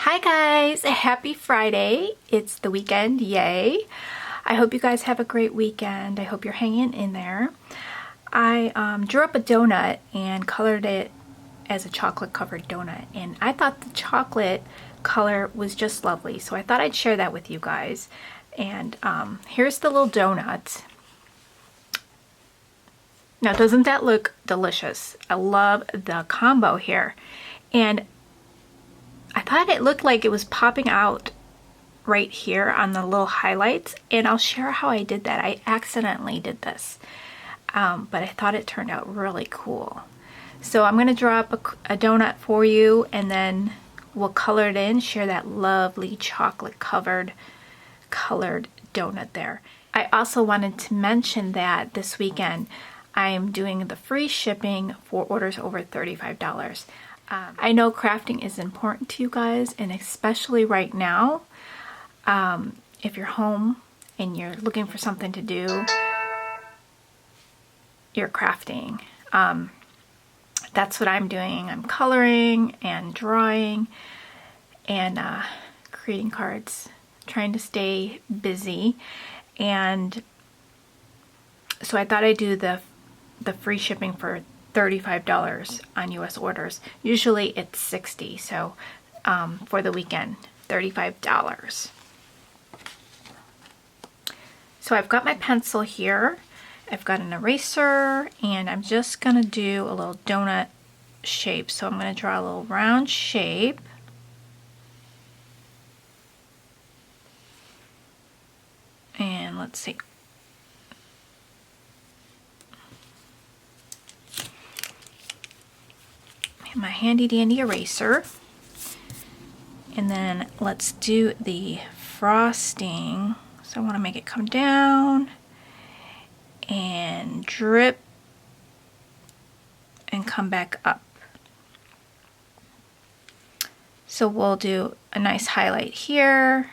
Hi guys, happy Friday. It's the weekend, yay. I hope you guys have a great weekend. I hope you're hanging in there. I drew up a donut and colored it as a chocolate covered donut, and I thought the chocolate color was just lovely, so I thought I'd share that with you guys. And here's the little donut. Now doesn't that look delicious? I love the combo here, and I thought it looked like it was popping out right here on the little highlights, and I'll share how I did that. I accidentally did this, but I thought it turned out really cool. So I'm going to draw up a donut for you, and then we'll color it in, share that lovely chocolate colored donut there. I also wanted to mention that this weekend I'm doing the free shipping for orders over $35. I know crafting is important to you guys, and especially right now, if you're home and you're looking for something to do, you're crafting. That's what I'm doing. I'm coloring and drawing and creating cards, trying to stay busy. And so I thought I'd do the free shipping for $35 on US orders. Usually it's $60, so for the weekend, $35. So I've got my pencil here, I've got an eraser, and I'm just gonna do a little donut shape. So I'm gonna draw a little round shape. And let's see. My handy dandy eraser, and then let's do the frosting. So I want to make it come down and drip and come back up. So we'll do a nice highlight here,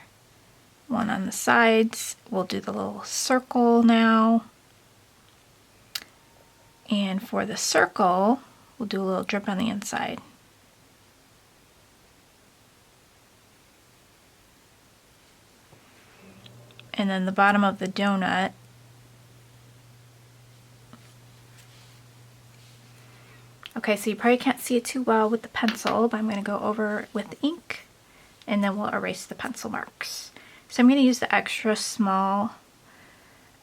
one on the sides. We'll do the little circle now, and for the circle we'll do a little drip on the inside. And then the bottom of the donut, okay, so you probably can't see it too well with the pencil, but I'm going to go over with ink, and then we'll erase the pencil marks. So I'm going to use the extra small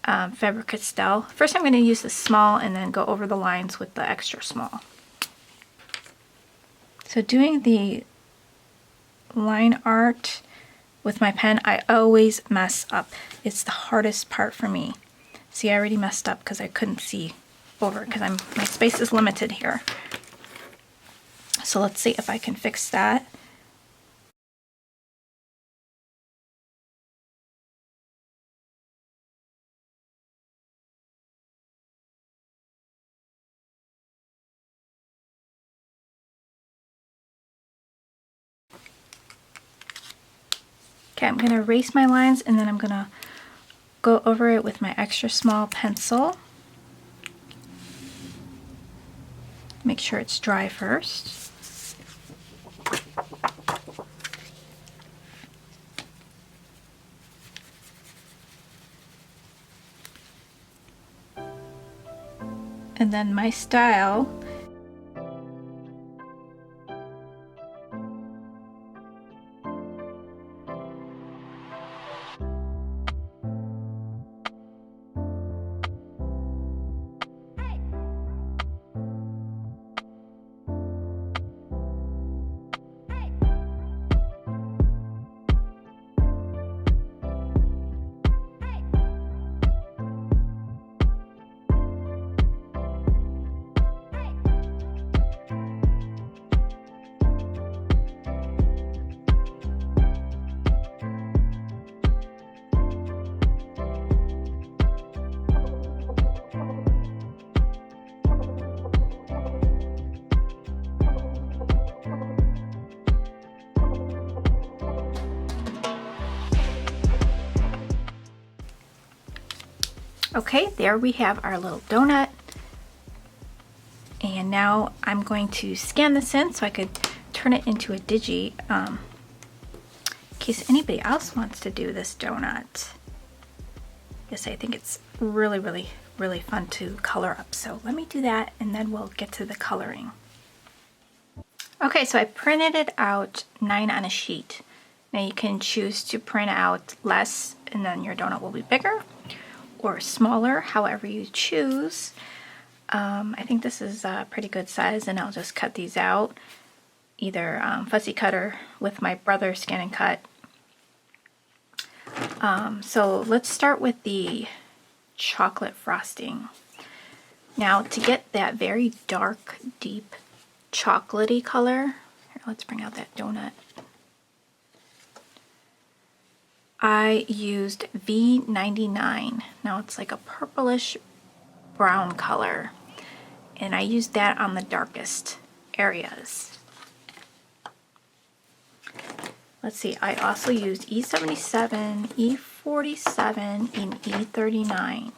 Faber-Castell. First I'm going to use the small and then go over the lines with the extra small. So doing the line art with my pen, I always mess up. It's the hardest part for me. See, I already messed up because I couldn't see over because my space is limited here. So let's see if I can fix that. Okay, I'm going to erase my lines, and then I'm going to go over it with my extra small pencil. Make sure it's dry first. And then my style, okay, there we have our little donut. And now I'm going to scan this in so I could turn it into a case anybody else wants to do this donut. Yes, I think it's really, really, really fun to color up. So let me do that and then we'll get to the coloring. Okay, so I printed it out 9 on a sheet. Now you can choose to print out less and then your donut will be bigger, or smaller, however you choose. I think this is a pretty good size, and I'll just cut these out. Either fussy cutter with my brother Scan and Cut. So let's start with the chocolate frosting. Now to get that very dark, deep chocolatey color, here, let's bring out that donut. I used V99. Now it's like a purplish brown color, and I used that on the darkest areas. Let's see, I also used E77, E47, and E39.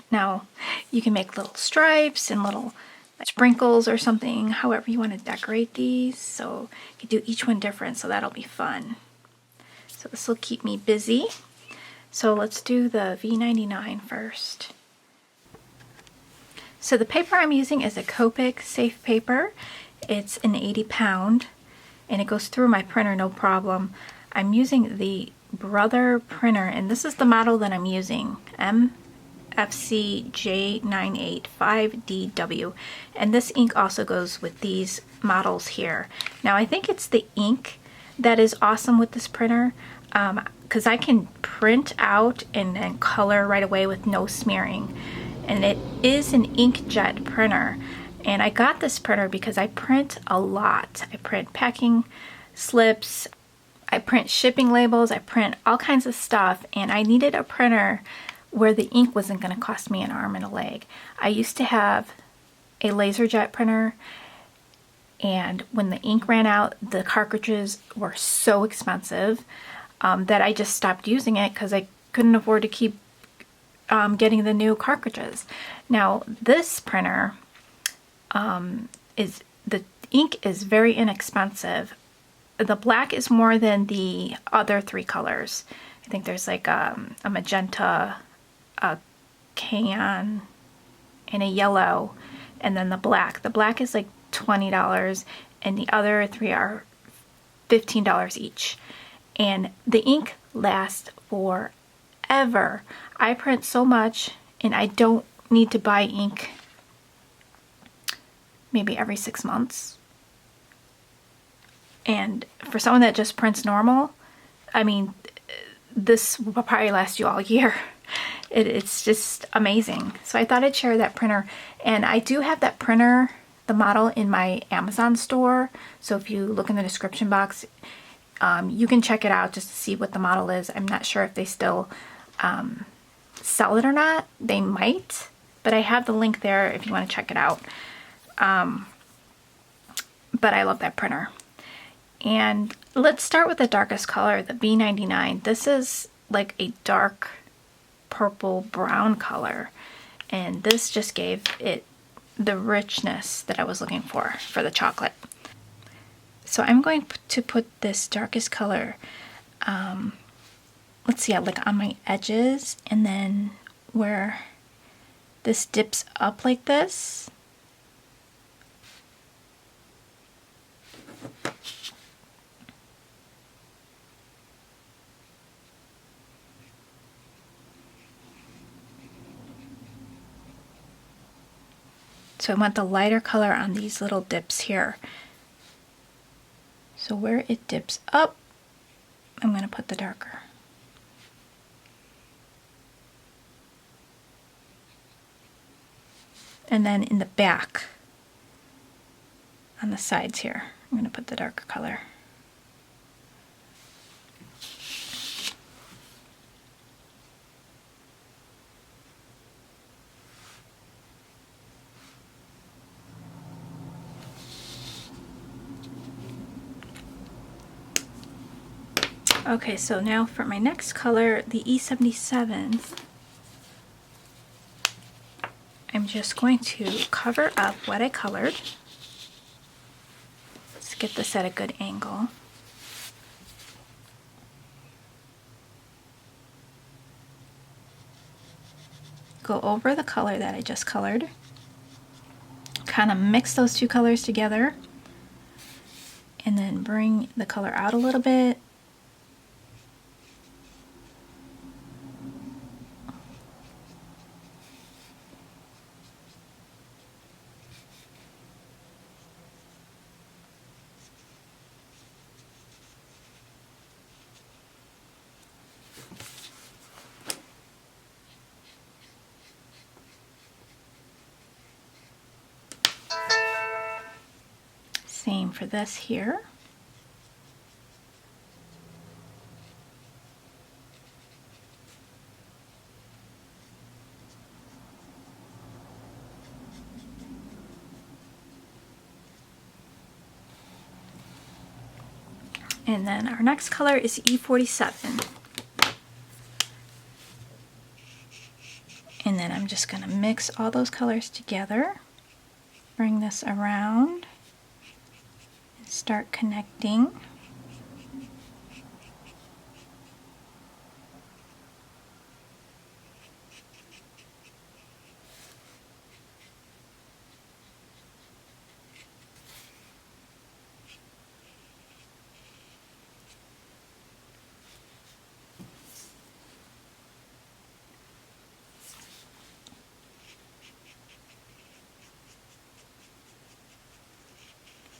Now, you can make little stripes and little sprinkles or something, however you want to decorate these. So you can do each one different, so that'll be fun. So this will keep me busy. So let's do the V99 first. So the paper I'm using is a Copic safe paper. It's an 80 pound and it goes through my printer no problem. I'm using the Brother printer, and this is the model that I'm using, MFC J985DW, and this ink also goes with these models here. Now I think it's the ink that is awesome with this printer, because I can print out and then color right away with no smearing. And it is an inkjet printer, and I got this printer because I print a lot. I print packing slips, I print shipping labels, I print all kinds of stuff, and I needed a printer where the ink wasn't going to cost me an arm and a leg. I used to have a LaserJet printer, and when the ink ran out, the cartridges were so expensive that I just stopped using it because I couldn't afford to keep getting the new cartridges. Now this printer the ink is very inexpensive. The black is more than the other 3 colors. I think there's like a magenta, a cyan, and a yellow, and then the black. The black is like $20 and the other 3 are $15 each. And the ink lasts forever. I print so much and I don't need to buy ink maybe every 6 months. And for someone that just prints normal, I mean, this will probably last you all year. It's just amazing. So I thought I'd share that printer. And I do have that printer, the model, in my Amazon store. So if you look in the description box, you can check it out just to see what the model is. I'm not sure if they still sell it or not. They might, but I have the link there if you want to check it out. But I love that printer. And let's start with the darkest color, the B99. This is like a dark purple brown color, and this just gave it the richness that I was looking for the chocolate. So I'm going to put this darkest color, let's see, like on my edges, and then where this dips up like this. So I want the lighter color on these little dips here. So where it dips up, I'm going to put the darker. And then in the back, on the sides here, I'm going to put the darker color. Okay, so now for my next color, the E77, I'm just going to cover up what I colored. Let's get this at a good angle. Go over the color that I just colored. Kind of mix those two colors together. And then bring the color out a little bit. Same for this here. And then our next color is E47. And then I'm just going to mix all those colors together. Bring this around and start connecting.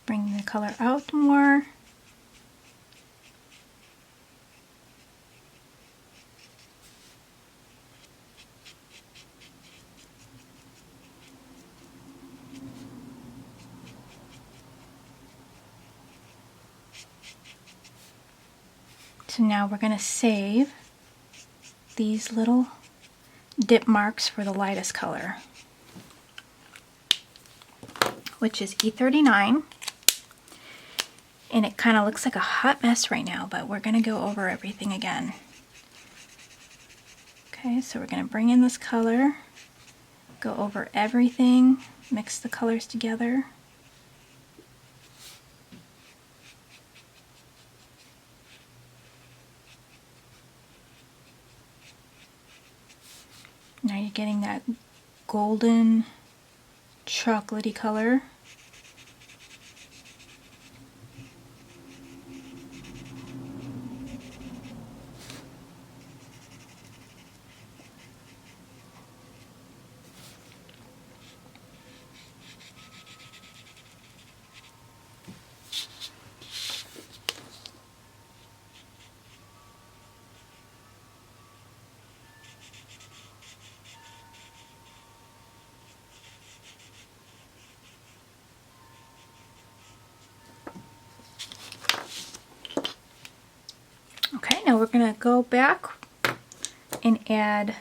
Bring the color out more. So now we're going to save these little dip marks for the lightest color, which is E39. And it kind of looks like a hot mess right now, but we're going to go over everything again. Okay, so we're going to bring in this color, go over everything, mix the colors together. Now you're getting that golden chocolatey color. Okay, now we're going to go back and add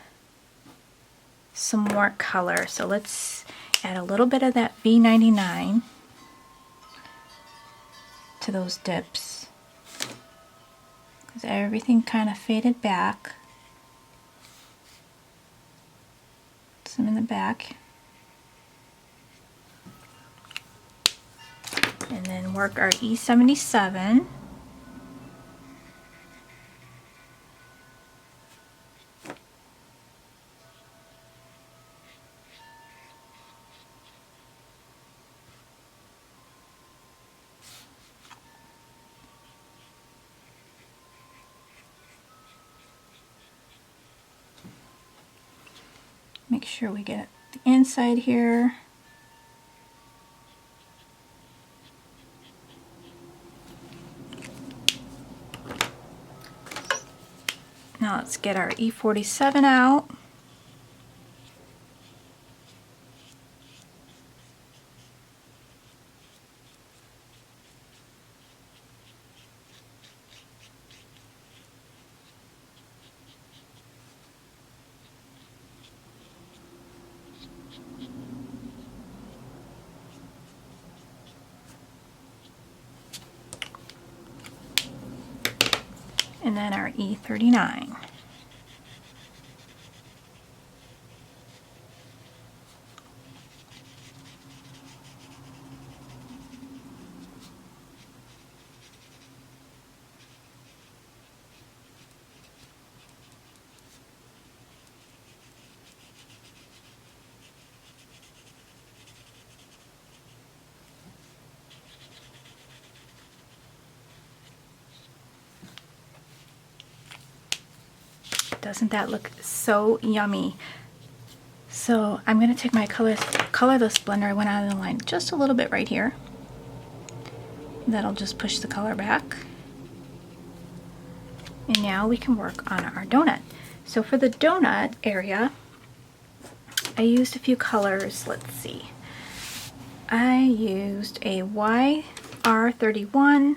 some more color. So let's add a little bit of that V99 to those dips, because everything kind of faded back. Some in the back. And then work our E77. Make sure we get the inside here. Now let's get our E47 out. And then our E39. Doesn't that look so yummy? So I'm going to take my colorless blender. I went out of the line just a little bit right here. That'll just push the color back. And now we can work on our donut. So for the donut area, I used a few colors. Let's see. I used a YR31,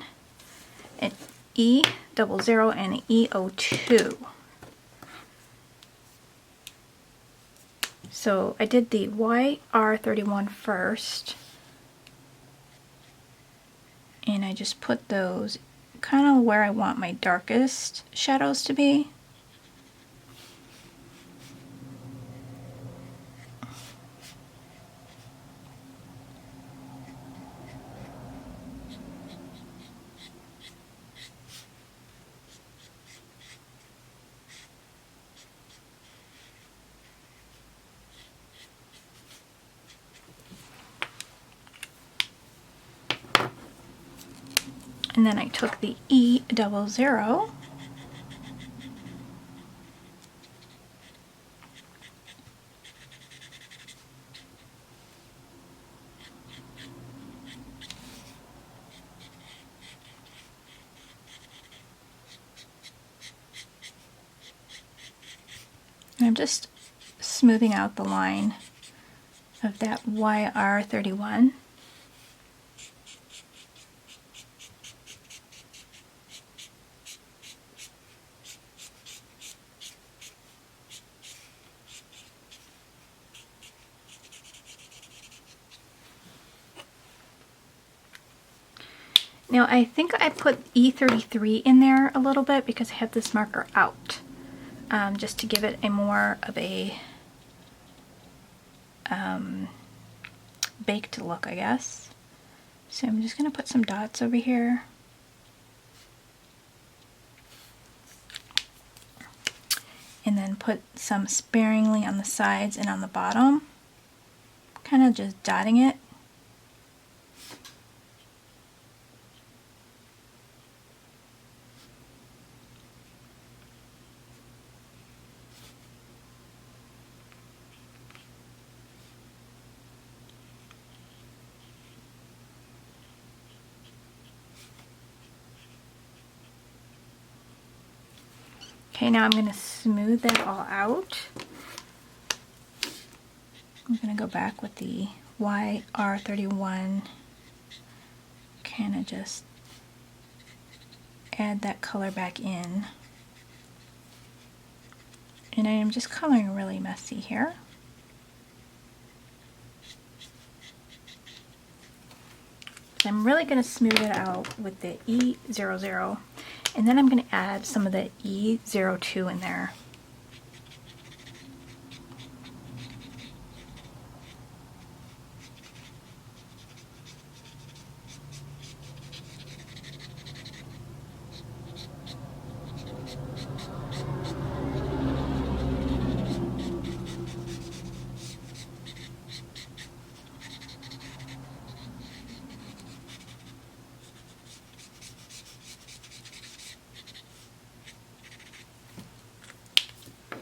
an E00, and an E02. So I did the YR31 first, and I just put those kind of where I want my darkest shadows to be. And then I took the E00 and I'm just smoothing out the line of that YR31. Now I think I put E33 in there a little bit because I have this marker out, just to give it a more of a baked look, I guess. So I'm just going to put some dots over here. And then put some sparingly on the sides and on the bottom, kind of just dotting it. Okay, now I'm going to smooth that all out. I'm going to go back with the YR31, kind of just add that color back in. And I am just coloring really messy here. So I'm really going to smooth it out with the E00. And then I'm going to add some of the E02 in there.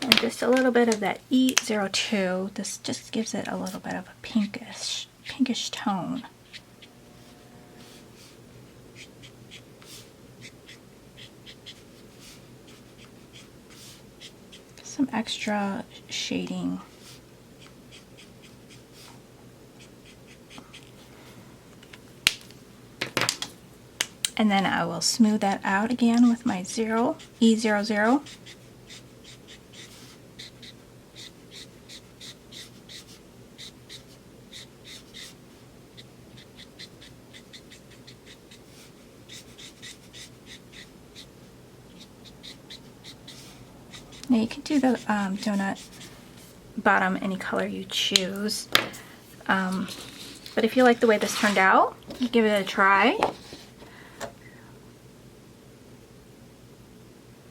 And just a little bit of that E02. This just gives it a little bit of a pinkish tone. Some extra shading. And then I will smooth that out again with my E00. Now you can do the donut bottom any color you choose, but if you like the way this turned out, give it a try.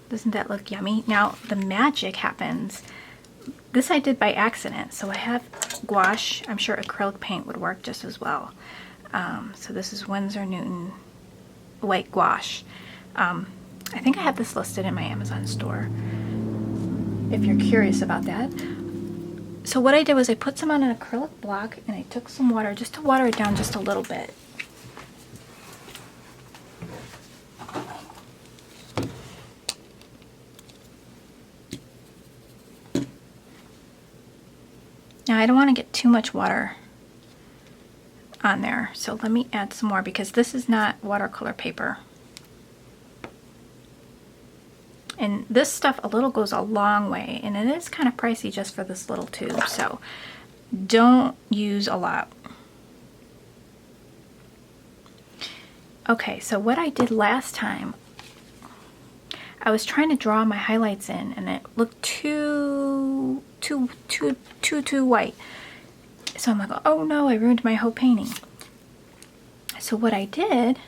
Doesn't that look yummy? Now the magic happens. This I did by accident, so I have gouache. I'm sure acrylic paint would work just as well. So this is Winsor Newton white gouache. I think I have this listed in my Amazon store. if you're curious about that. So what I did was I put some on an acrylic block and I took some water just to water it down just a little bit. Now I don't want to get too much water on there, so let me add some more because this is not watercolor paper. And this stuff a little goes a long way, and it is kind of pricey just for this little tube, so don't use a lot. Okay, so what I did last time, I was trying to draw my highlights in and it looked too white. So I'm like, oh no, I ruined my whole painting. So what I did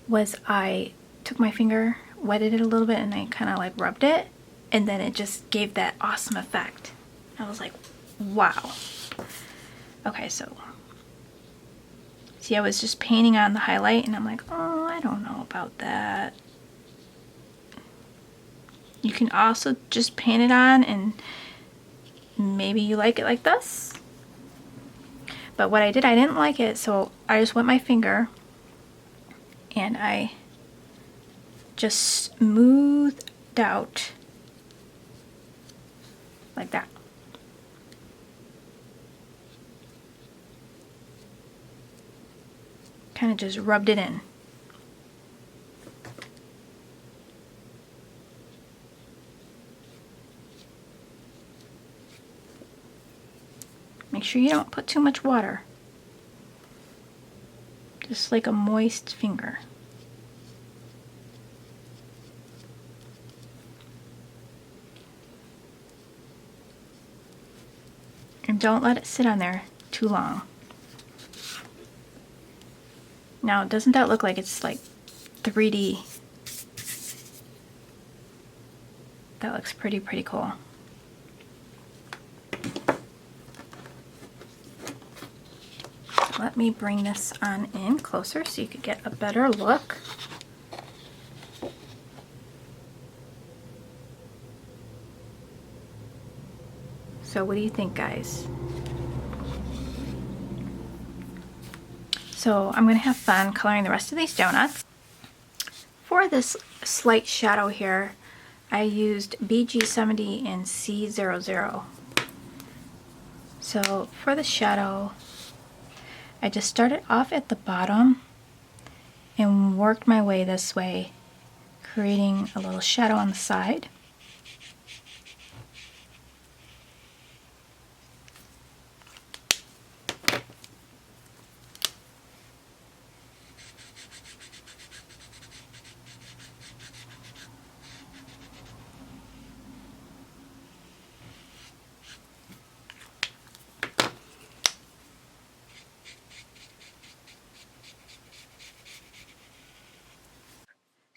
was I took my finger, wetted it a little bit, and I kind of like rubbed it, and then it just gave that awesome effect. I was like, wow. Okay, so see, I was just painting on the highlight and I'm like, oh, I don't know about that. You can also just paint it on and maybe you like it like this. But what I did, I didn't like it, so I just wet my finger and I just smoothed out like that. Kind of just rubbed it in. Make sure you don't put too much water. Just like a moist finger. And don't let it sit on there too long. Now, doesn't that look like it's like 3D? That looks pretty cool. Let me bring this on in closer so you could get a better look. So what do you think, guys? So I'm going to have fun coloring the rest of these donuts. For this slight shadow here, I used BG70 and C00. So for the shadow, I just started off at the bottom and worked my way this way, creating a little shadow on the side.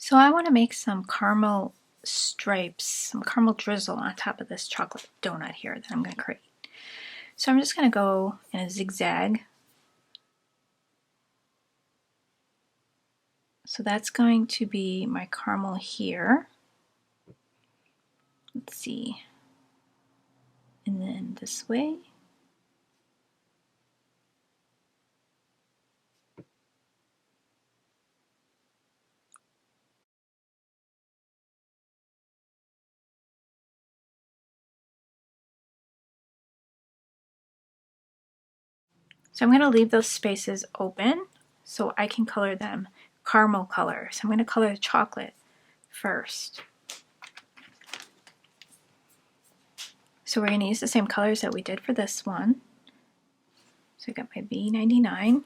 So I want to make some caramel stripes, some caramel drizzle on top of this chocolate donut here that I'm going to create. So I'm just going to go in a zigzag. So that's going to be my caramel here. Let's see. And then this way. So I'm going to leave those spaces open so I can color them caramel color. So I'm going to color the chocolate first. So we're going to use the same colors that we did for this one. So I got my B99.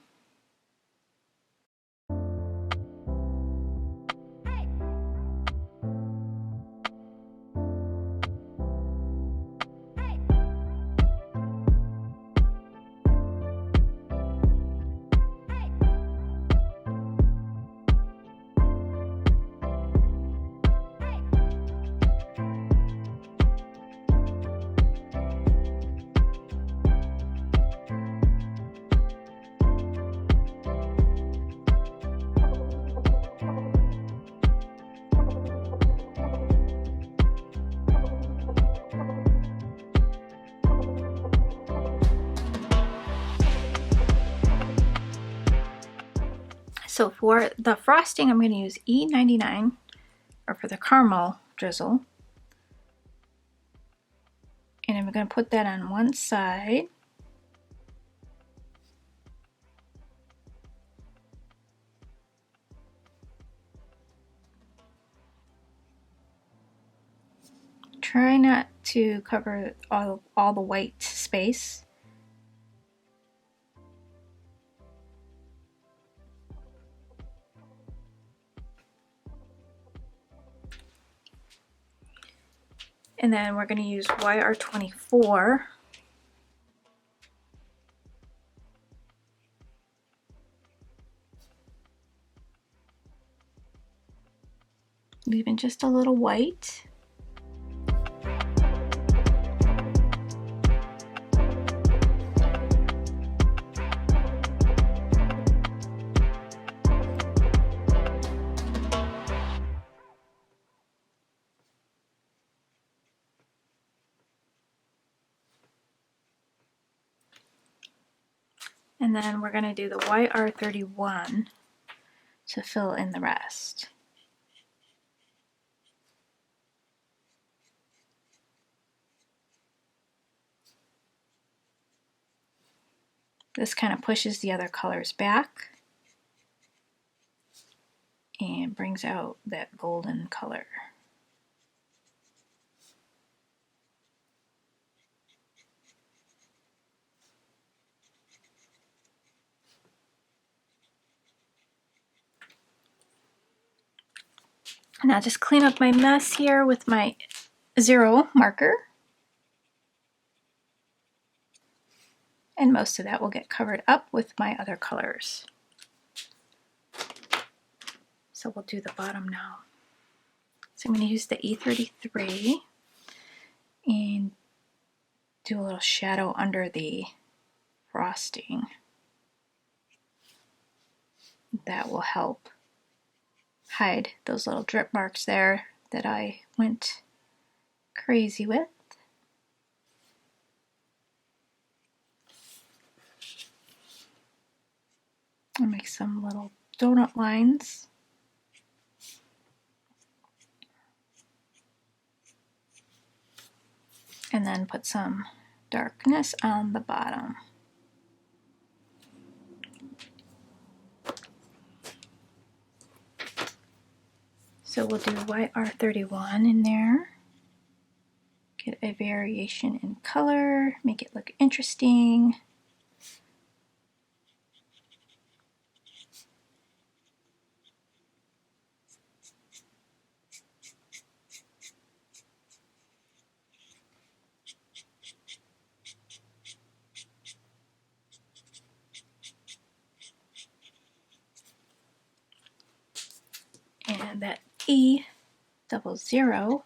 So for the frosting, I'm going to use E99, or for the caramel drizzle. And I'm going to put that on one side. Try not to cover all the white space. And then we're going to use YR24. Leaving just a little white. And then we're going to do the YR31 to fill in the rest. This kind of pushes the other colors back and brings out that golden color. Now just clean up my mess here with my 0 marker. And most of that will get covered up with my other colors. So we'll do the bottom now. So I'm going to use the E33 and do a little shadow under the frosting. That will help hide those little drip marks there that I went crazy with. I'll make some little donut lines. And then put some darkness on the bottom. So we'll do YR31 in there. Get a variation in color, make it look interesting. And that E00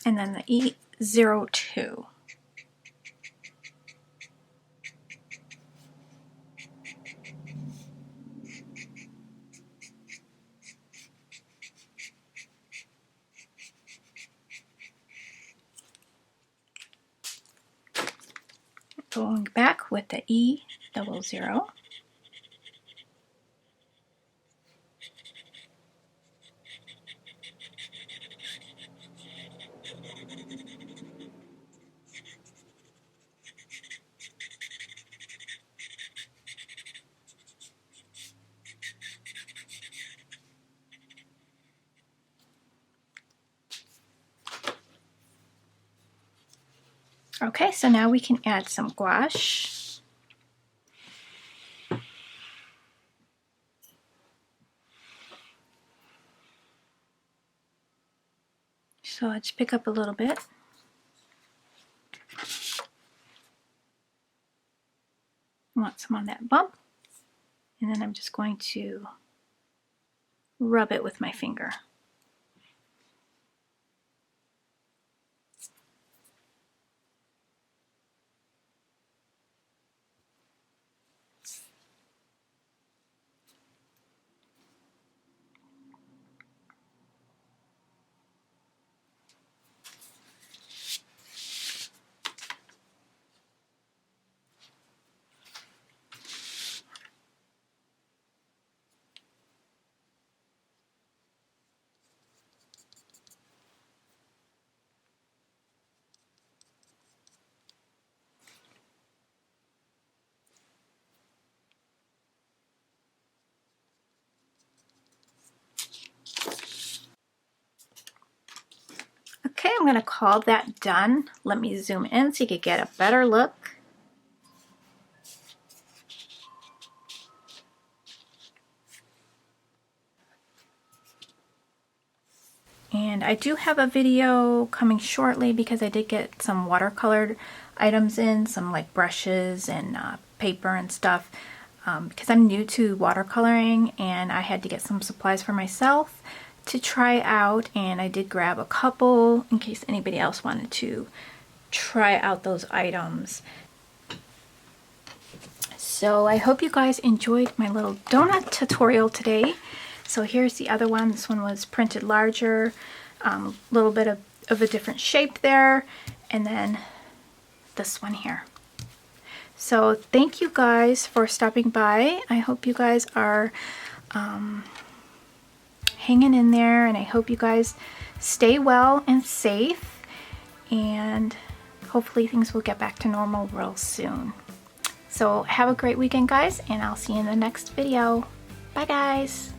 and then the E02. Going back with the E00. Okay, so now we can add some gouache. So let's pick up a little bit. I want some on that bump. And then I'm just going to rub it with my finger. Okay, I'm going to call that done. Let me zoom in so you can get a better look. And I do have a video coming shortly because I did get some watercolored items in, some like brushes and paper and stuff, because I'm new to watercoloring and I had to get some supplies for myself to try out, and I did grab a couple in case anybody else wanted to try out those items. So I hope you guys enjoyed my little donut tutorial today. So here's the other one. This one was printed larger, a little bit of a different shape there, and then this one here. So thank you guys for stopping by. I hope you guys are hanging in there, and I hope you guys stay well and safe, and hopefully things will get back to normal real soon. So have a great weekend, guys, and I'll see you in the next video. Bye, guys.